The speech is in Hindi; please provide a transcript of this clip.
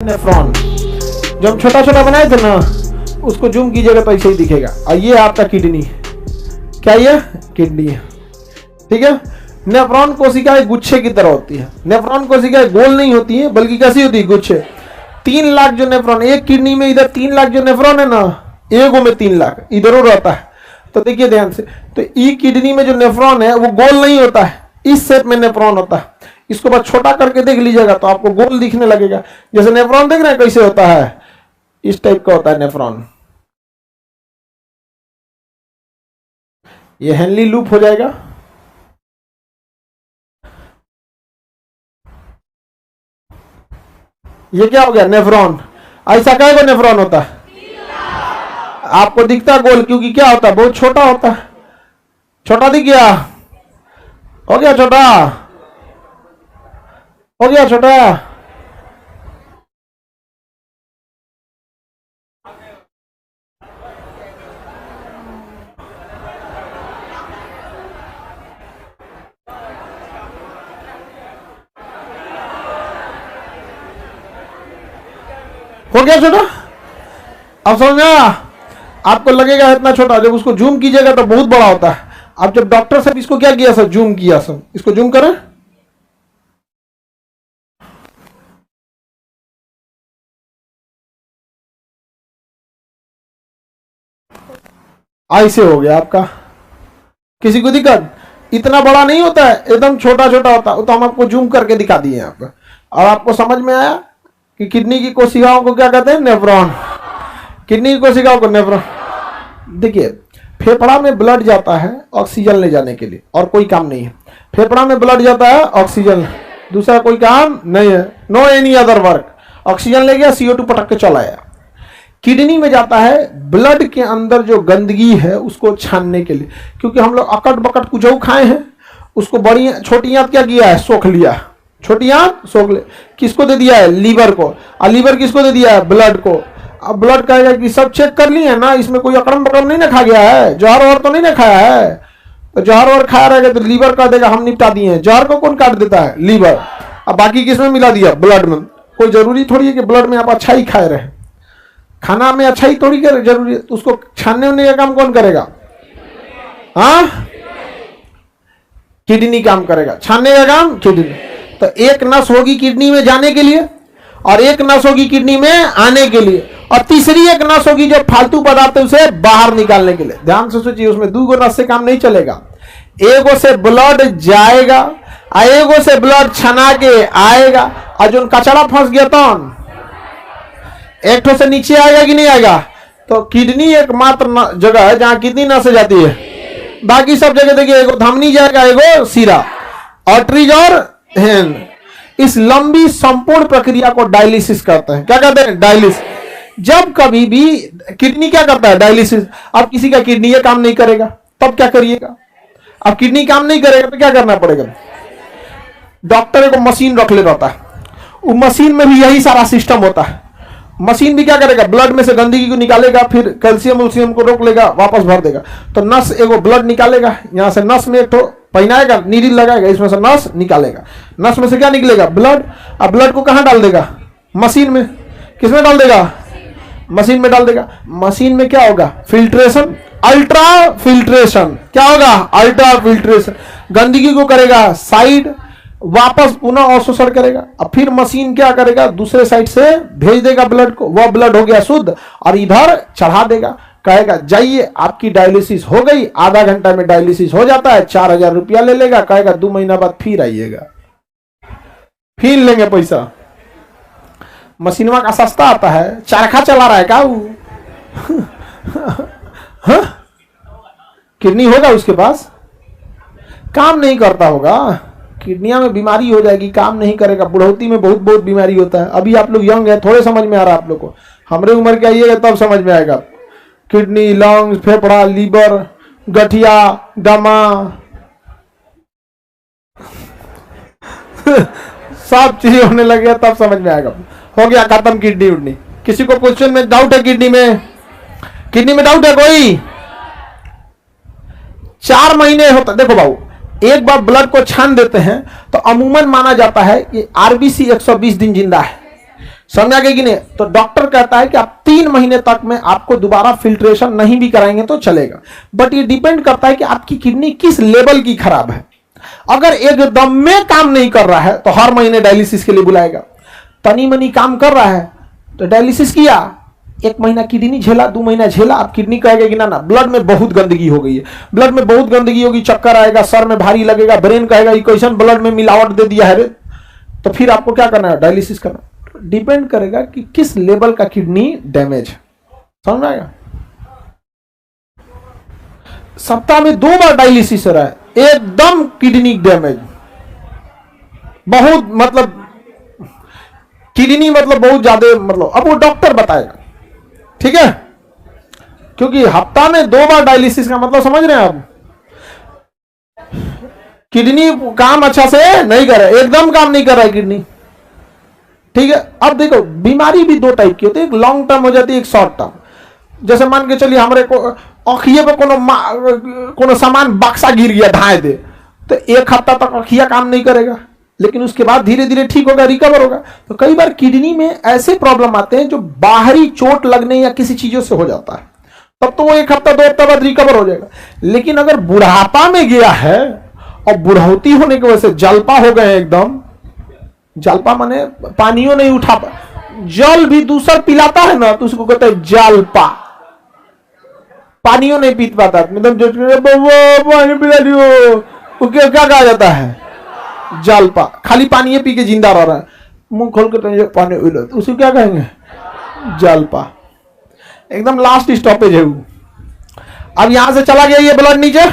नेफ्रॉन जो हम छोटा छोटा बनाए थे ना, उसको जूम कीजिएगा तो ऐसे ही दिखेगा। और ये आपका किडनी, क्या ये किडनी है, ठीक है। नेफ्रॉन कोशिकाएं गुच्छे की तरह होती है। नेफ्रॉन कोशिकाएं गोल नहीं होती है, बल्कि कैसी होती है, गुच्छे। 3 लाख जो नेफ्रॉन एक किडनी में, इधर 3 लाख जो नेफ्रॉन है ना, एगो में 3 लाख इधरों रहता है। तो देखिए ध्यान से, तो ई किडनी में जो नेफ्रॉन है वो गोल नहीं होता है, इस शेप में नेफ्रॉन होता है। इसको बस छोटा करके देख लीजिएगा तो आपको गोल दिखने लगेगा। जैसे नेफ्रॉन देख रहे हैं कैसे होता है, इस टाइप का होता है नेफ्रॉन। ये हेनली लूप हो जाएगा। ये क्या हो गया, नेफ्रॉन। ऐसा क्या को नेफ्रॉन होता है, आपको दिखता गोल, क्योंकि क्या होता है, बहुत छोटा होता है। छोटा दिख गया, हो गया छोटा, हो गया छोटा। हो गया छोटा। अब समझ में आया? आपको लगेगा इतना छोटा, जब उसको जूम कीजिएगा तो बहुत बड़ा होता है। अब जब डॉक्टर साहब इसको क्या किया सर, जूम किया सर, इसको जूम करें, ऐसे हो गया आपका। किसी को दिक्कत? इतना बड़ा नहीं होता है, एकदम छोटा छोटा होता है। तो हम आपको जूम करके दिखा दिए आपको। और आपको समझ में आया कि किडनी की कोशिकाओं को क्या कहते हैं, नेफ्रॉन। किडनी की कोशिकाओं को नेफ्रॉन। देखिए, फेफड़ा में ब्लड जाता है ऑक्सीजन ले जाने के लिए, और कोई काम नहीं है। फेफड़ा में ब्लड जाता है ऑक्सीजन, दूसरा कोई काम नहीं है, no any other work. Oxygen ले गया, CO2 पटक के चला आया। किडनी में जाता है ब्लड के अंदर जो गंदगी है उसको छानने के लिए, क्योंकि हम लोग अकट बकट कुछ खाए हैं, उसको बड़ी छोटी आंत क्या किया है, सोख लिया। छोटी आंत सोख ले, किसको दे दिया है, लीवर को। और लीवर किसको दे दिया है, ब्लड को। अब ब्लड कहेगा कि सब चेक कर लिए ना, इसमें कोई अकड़म बकड़म नहीं ना खा गया है, जहर और तो नहीं ना खाया है। तो जहर और खाया रहेगा तो लीवर कह देगा हम निपटा दिए हैं। जहर को कौन काट देता है, लीवर। अब बाकी किसमें मिला दिया, ब्लड में। कोई जरूरी थोड़ी है कि ब्लड में आप अच्छा ही खाए रहे, खाना में अच्छा ही थोड़ी कर जरूरी है। तो उसको छानने उनने का काम कौन करेगा, हाँ, किडनी काम करेगा। छानने का काम किडनी। तो एक नस होगी किडनी में जाने के लिए, और एक नस होगी किडनी में आने के लिए, और तीसरी एक नस होगी जो फालतू पदार्थ उसे बाहर निकालने के लिए। ध्यान से सोचिए, उसमें 2 नस से काम नहीं चलेगा। एगो से ब्लड जाएगा, एगो से ब्लड छना के आएगा, और जो कचरा फंस गया तो एक ठो से नीचे आएगा कि नहीं आएगा। तो किडनी एकमात्र जगह है जहां कितनी नसें जाती है। बाकी सब जगह देखिए, एगो धमनी जाएगा, एगो सिरा, आर्टरीज और हेन। इस लंबी संपूर्ण प्रक्रिया को डायलिसिस करते हैं। क्या कहते हैं, डायलिसिस। जब कभी भी किडनी क्या करता है, डायलिसिस। अब किसी का किडनी ये काम नहीं करेगा, तब क्या करिएगा। अब किडनी काम नहीं करेगा तो क्या करना पड़ेगा, डॉक्टर को मशीन रख ले रहता है, उस मशीन में भी यही सारा सिस्टम होता है। मशीन भी क्या करेगा, ब्लड में से गंदगी को निकालेगा, फिर कैल्शियम उल्शियम को रोक लेगा, वापस भर देगा। तो नस एगो ब्लड निकालेगा, यहां से नस में एक तो पहनाएगा, नीडल लगाएगा, इसमें से नस निकालेगा। नस में से क्या निकलेगा, ब्लड। अब ब्लड को कहां डाल देगा, मशीन में। किसमें डाल देगा, मशीन में डाल देगा। मशीन में क्या होगा, फिल्ट्रेशन, अल्ट्रा फिल्ट्रेशन। क्या होगा, अल्ट्रा फिल्ट्रेशन। गंदगी को करेगा साइड, वापस पुनः अवशोषण करेगा। अब फिर मशीन क्या करेगा, दूसरे साइड से भेज देगा ब्लड को, वह ब्लड हो गया शुद्ध, और इधर चढ़ा देगा। कहेगा जाइए आपकी डायलिसिस हो गई, आधा घंटा में डायलिसिस हो जाता है, 4000 रुपया ले लेगा। कहेगा 2 महीना बाद फिर आइएगा, फिर लेंगे पैसा। मशीनवा का सस्ता आता है, चरखा चला रहा है क्या वो किडनी होगा उसके पास, काम नहीं करता होगा, किडनिया में बीमारी हो जाएगी, काम नहीं करेगा। बुढ़ौती में बहुत बहुत बीमारी होता है। अभी आप लोग यंग है, थोड़े समझ में आ रहा है आप लोग को। हमरे उम्र के आइएगा तब समझ में आएगा। किडनी, लंग्स, फेफड़ा, लीवर, गठिया, दमा सब चीजें होने लगे तब समझ में आएगा। हो गया खत्म किडनी उडनी। किसी को क्वेश्चन में डाउट है, किडनी में डाउट है कोई? 4 महीने होता, देखो बाबू, एक बार ब्लड को छान देते हैं तो अमूमन माना जाता है कि आरबीसी 120 दिन जिंदा है। समझ आ गई कि नहीं? तो डॉक्टर कहता है कि आप 3 महीने तक में आपको दोबारा फिल्ट्रेशन नहीं भी कराएंगे तो चलेगा, बट ये डिपेंड करता है कि आपकी किडनी किस लेवल की खराब है। अगर एकदम में काम नहीं कर रहा है तो हर महीने डायलिसिस के लिए बुलाएगा। तनी मनी काम कर रहा है तो डायलिसिस किया, 1 महीना किडनी झेला, 2 महीना झेला, आप किडनी कहेगा कि ना ना ब्लड में बहुत गंदगी हो गई है, ब्लड में बहुत गंदगी होगी, चक्कर आएगा, सर में भारी लगेगा, ब्रेन कहेगा ये कैसन ब्लड में मिलावट दे दिया है रे, तो फिर आपको क्या करना है? डायलिसिस करना। डिपेंड करेगा कि किस लेवल का किडनी डैमेज है। समझ में आएगा? सप्ताह में 2 बार डायलिसिस हो रहा है, एकदम किडनी डैमेज, बहुत मतलब किडनी मतलब बहुत ज्यादा, मतलब अब वो डॉक्टर बताएगा, ठीक है? क्योंकि हफ्ता में 2 बार डायलिसिस का मतलब समझ रहे हैं आप? किडनी काम अच्छा से नहीं कर रहा है, एकदम काम नहीं कर रहा है किडनी, ठीक है? अब देखो बीमारी भी 2 टाइप की होती है, एक लॉन्ग टर्म हो जाती है, एक शॉर्ट टर्म। जैसे मान के चलिए हमारे को अखिए पे कोनो सामान बक्सा गिर गया ढाए दे, तो 1 हफ्ता तक अखिया काम नहीं करेगा, लेकिन उसके बाद धीरे धीरे ठीक होगा, रिकवर होगा। तो कई बार किडनी में ऐसे प्रॉब्लम आते हैं जो बाहरी चोट लगने या किसी चीजों से हो जाता है, तब तो वो 1 हफ्ता 2 हफ्ता बाद रिकवर हो जाएगा। लेकिन अगर बुढ़ापा में गया है और बुढ़ौती होने की वजह से जलपा हो गए एकदम, जलपा माने पानियों नहीं उठा, जल भी दूसरा पिलाता है ना तो उसको कहते हैं जलपा, पानियों नहीं पी पाता, मतलब पानी पिला दियो, वो क्या कहा जाता है? जलपा। खाली पानी पी के जिंदा रह रहा है, मुंह खोल के पानी उसे क्या कहेंगे? जलपा। एकदम लास्ट स्टॉपेज है वो। अब यहां से चला गया ये ब्लड नीचे,